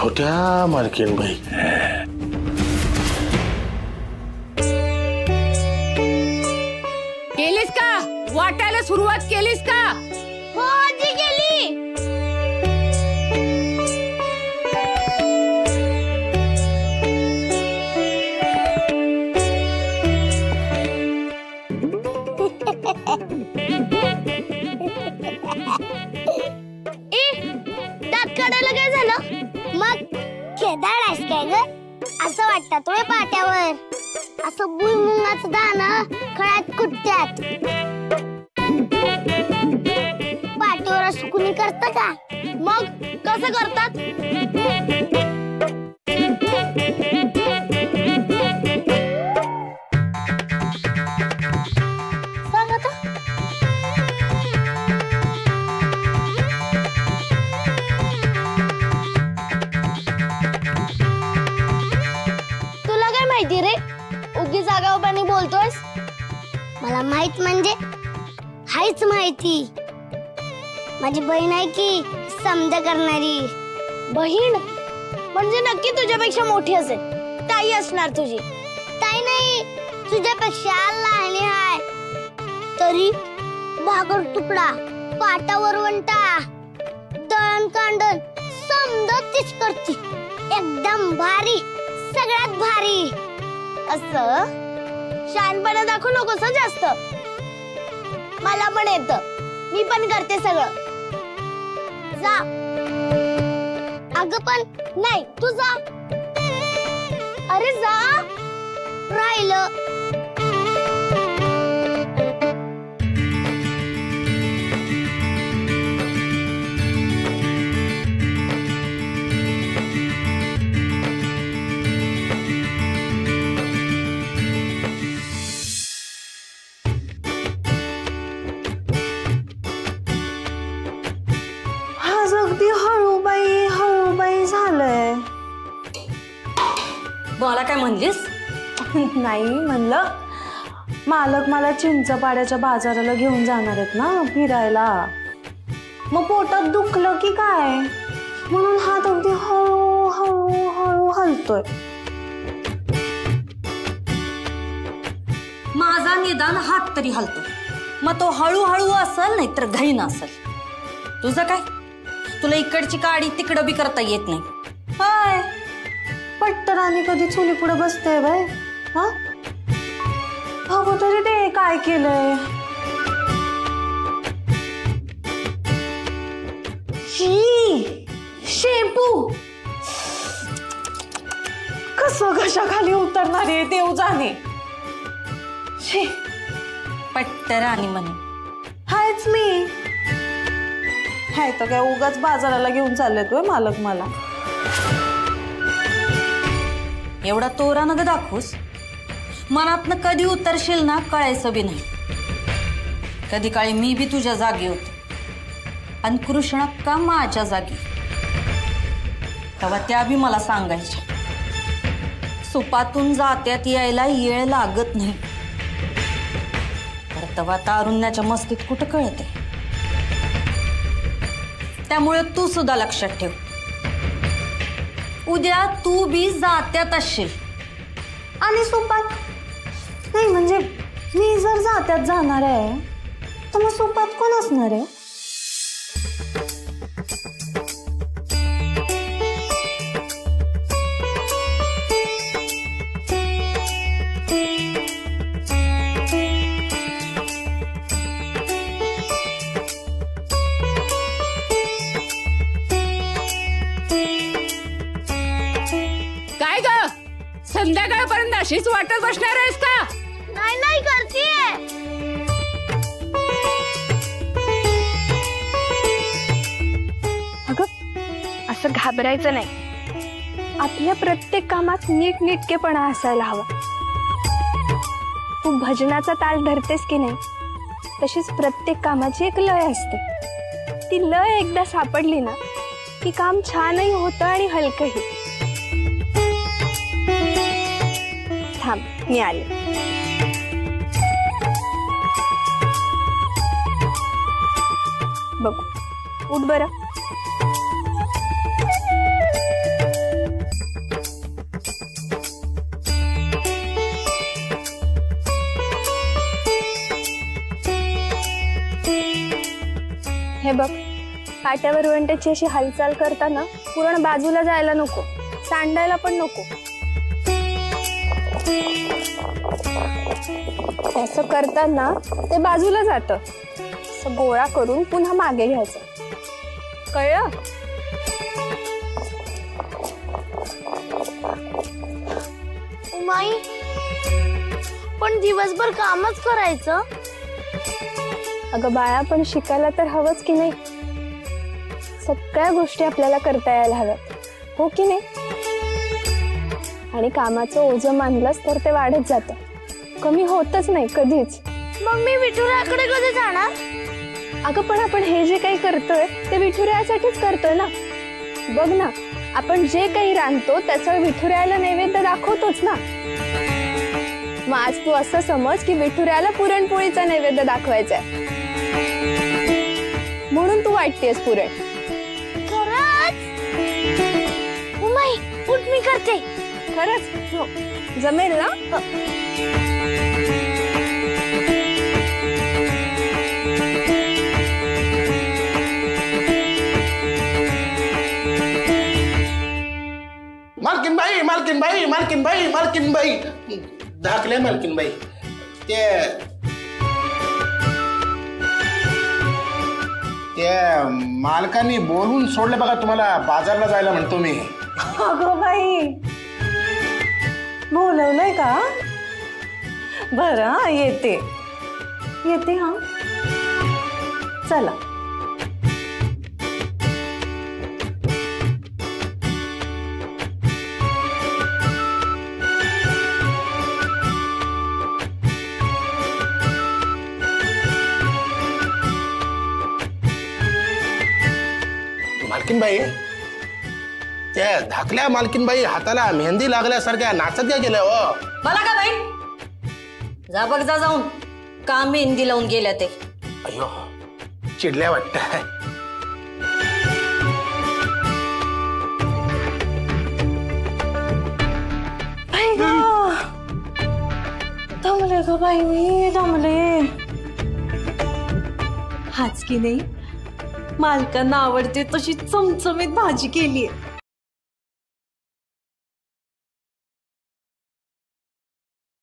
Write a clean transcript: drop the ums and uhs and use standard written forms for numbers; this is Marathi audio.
छोट्या मालकीन बाई. केलीस का? वाटायला सुरुवात केलीस का? हो आजी केली. दात काढायला काय झालं? मग खेदाडास काय ग? असं वाटतं तुझ्या पाट्यावर असं भुईमुगाचं दाणं खळ्यात कुटत्यात. पाठीवर असं कुणी करतं का? मग कसं करतात? सांग आता. तुला काय माहिती रे? उगी जागा उभारणी बोलतोयस. मला माहित म्हणजे हायच माहिती. माझी बहीण आहे की समजा करणारी. बहीण म्हणजे नक्की तुझ्यापेक्षा मोठी असेल. ताई असणार तुझी. ताई नाही, तुझ्यापेक्षा लहान आहे. तरी भाकर तुकडा, पाटावर वंटा, दळण कांडण समजा तीच करते. एकदम भारी, सगळ्यात भारी. असं शहाणपणा दाखवू नकोस जास्त. मला पण येतं, मी पण करते सगळं. जा. अगं पण नाही, तू जा. अरे जा. राहिलं. अगदी हळूबाई झालंय. मला काय म्हणलीस? नाही म्हणलं, मालक मला चिंचपाड्याच्या बाजाराला घेऊन जाणार आहेत ना फिरायला. मग पोटात दुखलं की काय म्हणून हात अगदी हळू हळू हळू हलतोय. माझा निदान हात तरी हलतो. मग तो हळूहळू असेल नाही तर घाईन असेल. तुझं काय? तुला इकडची काडी तिकडं बी करता येत नाही. हाय, पट्टराने कधी चुली पुढे बसते बाय? हा, बघू तरी ते काय केलंय. शेपू कसं घशाखाली उतरणार आहे देव जाणे. पट्टरानी म्हणे. हायच मी. हाय तर काय उगाच बाजाराला घेऊन चाललेत वे मालक मला. एवढा तोरा नग दाखवूस. मनातनं कधी उतरशील ना कळायचं बी नाही. कधी काळी मी बी तुझ्या जागी होते आणि कृष्णा का माझ्या जागी. तेव्हा त्या बी मला सांगायच्या सुपातून जात्यात यायला येळ लागत नाही. तेव्हा तारुण्याच्या मस्तीत कुठं कळते. त्यामुळे तू सुद्धा लक्षात ठेव. उद्या तू बी जात्यात असशील. आणि सुपात नाही म्हणजे मी जर जात्यात जाणार आहे तर मग सुपात कोण असणार आहे? संध्याकाळपर्यंत अशीच वाटत बसणार आहेस का? नाही नाही करतीये. अगं असं घाबरायचं नाही. आपल्या प्रत्येक कामात नीटनेटकेपणा असायला हवा. तू भजनाचा ताल धरतेस की नाही तशीच प्रत्येक कामाची एक लय असते. ती लय एकदा सापडली ना की काम छानही होतं आणि हलकंही. थांब मी आले. बघू उठ बरं. हे बघ, पाट्यावर वंट्याची अशी हालचाल करताना पूर्ण बाजूला जायला नको, सांडायला पण नको. असं करताना ते बाजूला जातं. असं गोळा करून पुन्हा मागे घ्यायचं, कळलं? उमाई, पण दिवसभर कामच करायचं. अगं बाळा, पण शिकायला तर हवंच की नाही? सगळ्या गोष्टी आपल्याला करता यायला हव्यात, हो की नाही? आणि कामाचं ओझं मानलंस तर ते वाढत जातं, कमी होतच नाही कधीच. मग मी विठुरायाकडे कधी जाणार? अगं पण आपण हे जे काही करतोय ते विठुरायासाठीच करतोय ना. बघ ना, आपण जे काही रांधतो त्याचं विठुरायाला नैवेद्य दाखवतोच ना. मग आज तू असं समज की विठुरायाला पुरणपोळीचा नैवेद्य दाखवायचा आहे, म्हणून तू वाटतेस पुरण. खरंच? उमाई, उठ, मी करते. खरंच? हो, जमेल ना? मालकीनबाई, मालकीनबाई, मालकीनबाई, मालकीनबाई, धाकले मालकीनबाई. ते मालकांनी बोलून सोडले बघा, तुम्हाला बाजारला जायला म्हणतो मी. अगं बाई, बोलवलंय का? बरं, येते येते. हा, चला. मालकीनबाई, त्या धाकल्या मालकीनबाई हाताला मेहंदी लागल्यासारख्या नाचत काय गेल्या हो? मला का बाई? जा बघ, जा जाऊन काम मेहंदी लावून गेल्या ते. अयो, चिडल्या वाटत. दमले ग बाई, मी दमले. हाच की नाही, मालकांना आवडते तशी चमचमीत भाजी केलीये.